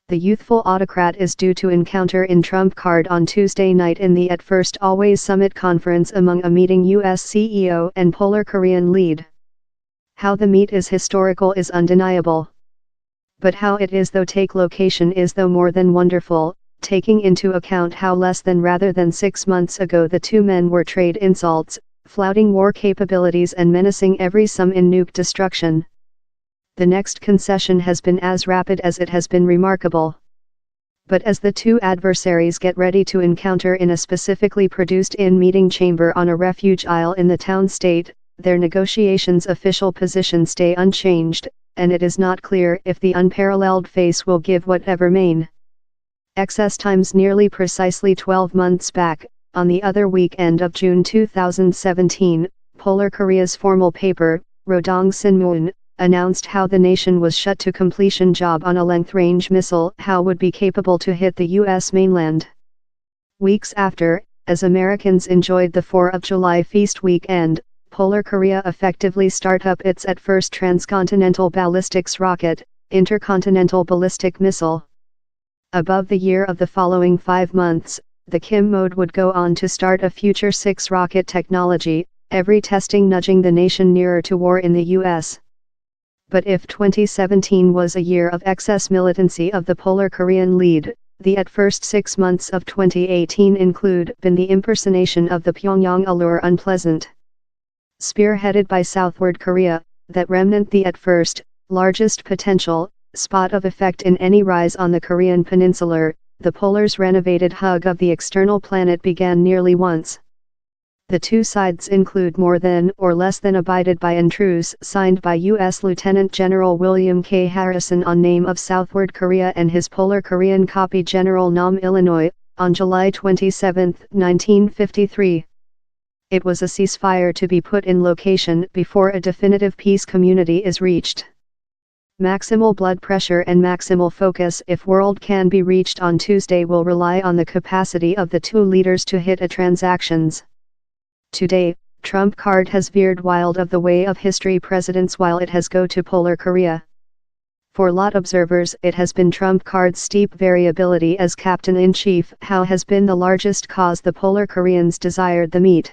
The youthful autocrat is due to encounter in Trump card on Tuesday night in the at first always summit conference among a meeting U.S. CEO and Polar Korean lead. How the meet is historical is undeniable. But how it is though take location is though more than wonderful, taking into account how less than rather than 6 months ago the two men were trade insults, flouting war capabilities and menacing every sum in nuke destruction. The next concession has been as rapid as it has been remarkable. But as the two adversaries get ready to encounter in a specifically produced in-meeting chamber on a refuge isle in the town-state, their negotiations' official position stay unchanged, and it is not clear if the unparalleled face will give whatever main. XS times nearly precisely 12 months back, on the other weekend of June 2017, Polar Korea's formal paper, Rodong Sinmun, announced how the nation was shut to completion job on a length-range missile how would be capable to hit the U.S. mainland. Weeks after, as Americans enjoyed the 4th of July feast weekend, Polar Korea effectively start up its at first transcontinental ballistics rocket, intercontinental ballistic missile. Above the year of the following 5 months, the Kim mode would go on to start a future 6 rocket technology, every testing nudging the nation nearer to war in the U.S. But if 2017 was a year of excess militancy of the Polar Korean lead, the at first 6 months of 2018 include been the impersonation of the Pyongyang allure unpleasant. Spearheaded by Southward Korea, that remnant the at first, largest potential, spot of effect in any rise on the Korean peninsula, the Polar's renovated hug of the external planet began nearly once. The two sides include more than or less than abided by an truce signed by U.S. Lieutenant General William K. Harrison on name of Southward Korea and his Polar Korean copy General Nam Illinois, on July 27, 1953. It was a ceasefire to be put in location before a definitive peace community is reached. Maximal blood pressure and maximal focus if world can be reached on Tuesday will rely on the capacity of the two leaders to hit a transactions. Today, Trump card has veered wild of the way of history precedents while it has go to Polar Korea. For lot observers it has been Trump card's steep variability as captain-in-chief how has been the largest cause the Polar Koreans desired the meet.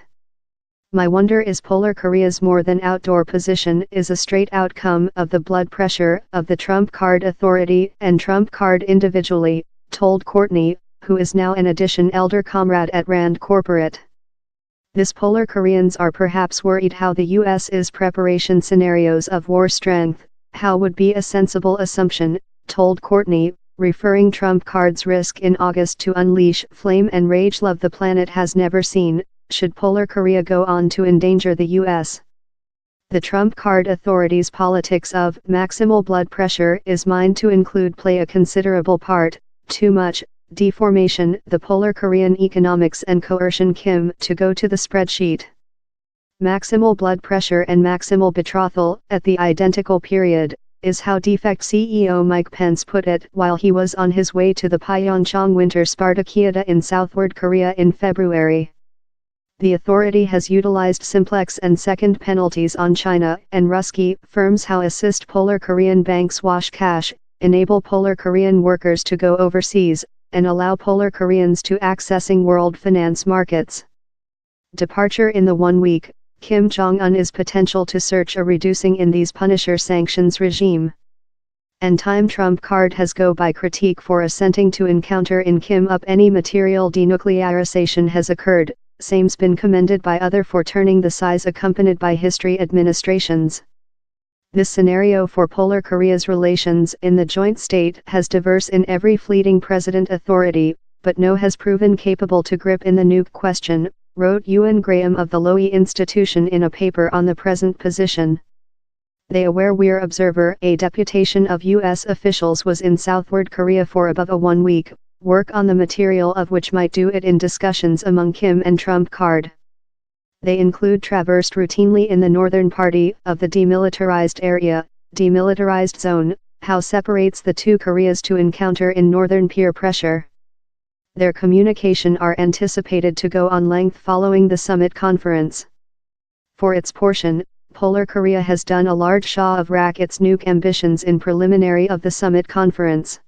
My wonder is Polar Korea's more than outdoor position is a straight outcome of the blood pressure of the Trump card authority and Trump card individually, told Courtney, who is now an addition elder comrade at Rand Corporate. This Polar Koreans are perhaps worried how the U.S. is preparation scenarios of war strength, how would be a sensible assumption, told Courtney, referring Trump card's risk in August to unleash flame and rage love the planet has never seen, should Polar Korea go on to endanger the U.S. The Trump card authorities' politics of maximal blood pressure is mined to include play a considerable part, too much, deformation the Polar Korean economics and coercion Kim to go to the spreadsheet. Maximal blood pressure and maximal betrothal at the identical period, is how defect CEO Mike Pence put it while he was on his way to the Pyeongchang Winter Spartakiada in Southward Korea in February. The authority has utilized simplex and second penalties on China and Ruski firms how assist Polar Korean banks wash cash, enable Polar Korean workers to go overseas, and allow Polar Koreans to accessing world finance markets. Departure in the 1 week, Kim Jong-un is potential to search a reducing in these Punisher sanctions regime. And time Trump card has go by critique for assenting to encounter in Kim up any material denuclearization has occurred, same's been commended by other for turning the size accompanied by history administrations. This scenario for Polar Korea's relations in the joint state has diverse in every fleeting president authority, but no has proven capable to grip in the nuke question, wrote Ewan Graham of the Lowy Institution in a paper on the present position. They aware we're observer a deputation of U.S. officials was in Southward Korea for above a 1 week, work on the material of which might do it in discussions among Kim and Trump card. They include traversed routinely in the northern party of the demilitarized area, demilitarized zone, how separates the two Koreas to encounter in northern peer pressure. Their communication are anticipated to go on length following the summit conference. For its portion, Polar Korea has done a large show of rack its nuke ambitions in preliminary of the summit conference.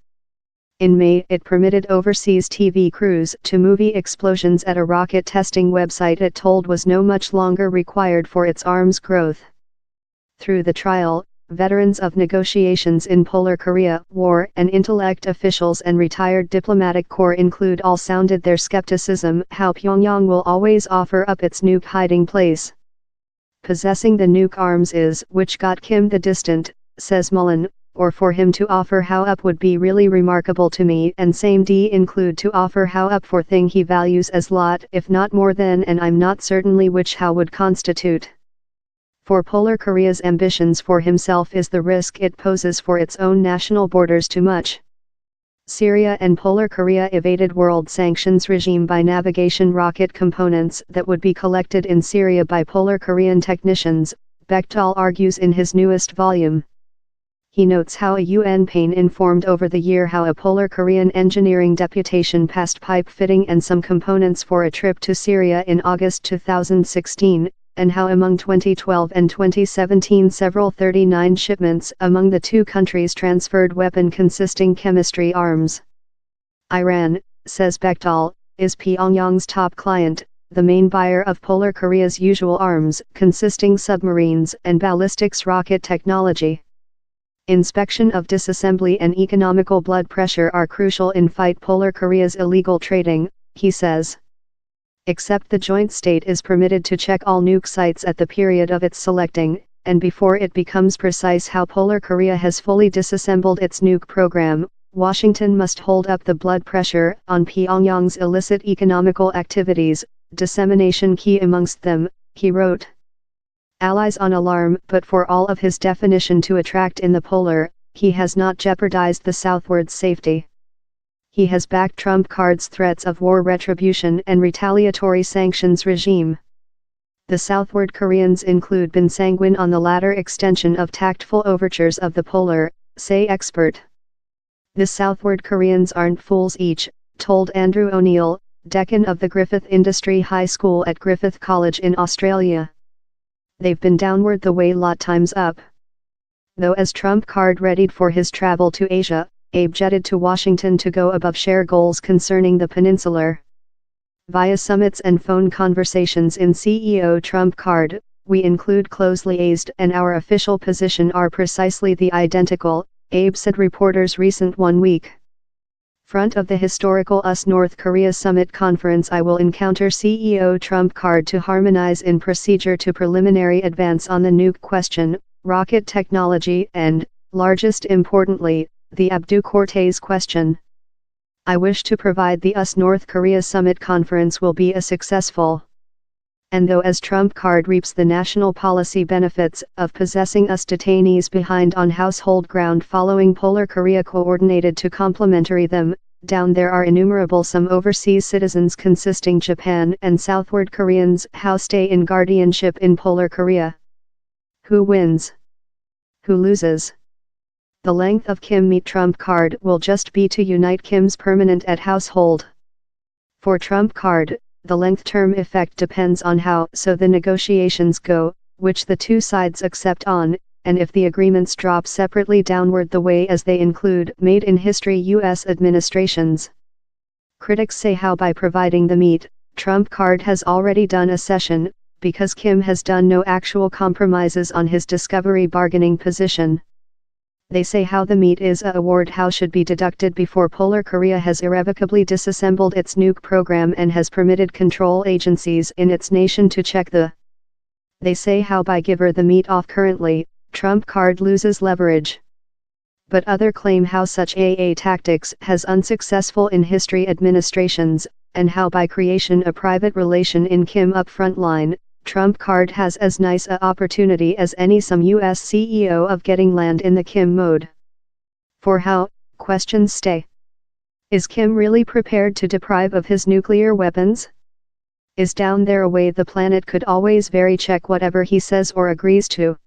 In May, it permitted overseas TV crews to movie explosions at a rocket testing website it told was no much longer required for its arms growth. Through the trial, veterans of negotiations in Polar Korea War and intellect officials and retired diplomatic corps include all sounded their skepticism how Pyongyang will always offer up its nuke hiding place. Possessing the nuke arms is which got Kim the distant, says Mullen, or for him to offer how up would be really remarkable to me, and same D include to offer how up for thing he values as lot if not more than, and I'm not certainly which how would constitute. For Polar Korea's ambitions for himself is the risk it poses for its own national borders too much. Syria and Polar Korea evaded world sanctions regime by navigation rocket components that would be collected in Syria by Polar Korean technicians, Bechtel argues in his newest volume. He notes how a UN pane informed over the year how a Polar Korean engineering deputation passed pipe fitting and some components for a trip to Syria in August 2016, and how among 2012 and 2017 several 39 shipments among the two countries transferred weapon consisting chemistry arms. Iran, says Bechtel, is Pyongyang's top client, the main buyer of Polar Korea's usual arms consisting submarines and ballistics rocket technology. Inspection of disassembly and economical blood pressure are crucial in fight Polar Korea's illegal trading, he says. Except the joint state is permitted to check all nuke sites at the period of its selecting, and before it becomes precise how Polar Korea has fully disassembled its nuke program, Washington must hold up the blood pressure on Pyongyang's illicit economical activities, dissemination key amongst them, he wrote. Allies on alarm, but for all of his definition to attract in the polar, he has not jeopardized the southward's safety. He has backed trump cards threats of war retribution and retaliatory sanctions regime. The southward Koreans include been sanguine on the latter extension of tactful overtures of the polar, say expert. The southward Koreans aren't fools each, told Andrew O'Neill, decan of the Griffith Industry High School at Griffith College in Australia. They've been downward the way lot times up. Though as Trump card readied for his travel to Asia, Abe jetted to Washington to go above share goals concerning the peninsular. Via summits and phone conversations in CEO Trump card, we include close liaised and our official position are precisely the identical, Abe said reporters recent 1 week. Front of the historical US North Korea Summit Conference I will encounter CEO Trump card to harmonize in procedure to preliminary advance on the nuke question, rocket technology and, largest importantly, the Abdu Cortez question. I wish to provide the US North Korea Summit Conference will be a successful. And though as Trump card reaps the national policy benefits of possessing US detainees behind on household ground following Polar Korea coordinated to complementary them, down there are innumerable some overseas citizens consisting Japan and southward Koreans how stay in guardianship in Polar Korea. Who wins? Who loses? The length of Kim meet Trump card will just be to unite Kim's permanent at household. For Trump card, the length term effect depends on how so the negotiations go, which the two sides accept on, and if the agreements drop separately downward the way as they include made in history U.S. administrations. Critics say how by providing the meat, Trump card has already done a cession, because Kim has done no actual compromises on his discovery bargaining position. They say how the meat is a award how should be deducted before Polar Korea has irrevocably disassembled its nuke program and has permitted control agencies in its nation to check the. They say how by giver the meat off currently, Trump card loses leverage. But other claim how such AA tactics has unsuccessful in history administrations, and how by creation a private relation in Kim up front line, Trump card has as nice a opportunity as any some US CEO of getting land in the Kim mode. For how, questions stay. Is Kim really prepared to deprive of his nuclear weapons? Is down there a way the planet could always very check whatever he says or agrees to?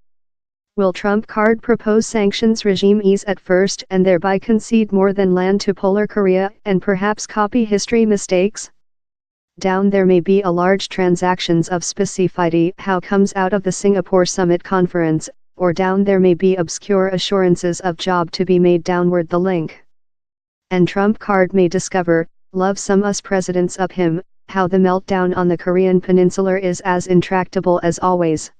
Will Trump card propose sanctions regime ease at first and thereby concede more than land to Polar Korea and perhaps copy history mistakes? Down there may be a large transactions of specificity how comes out of the Singapore Summit Conference, or down there may be obscure assurances of job to be made downward the link. and Trump card may discover, love some us presidents up him, how the meltdown on the Korean peninsula is as intractable as always.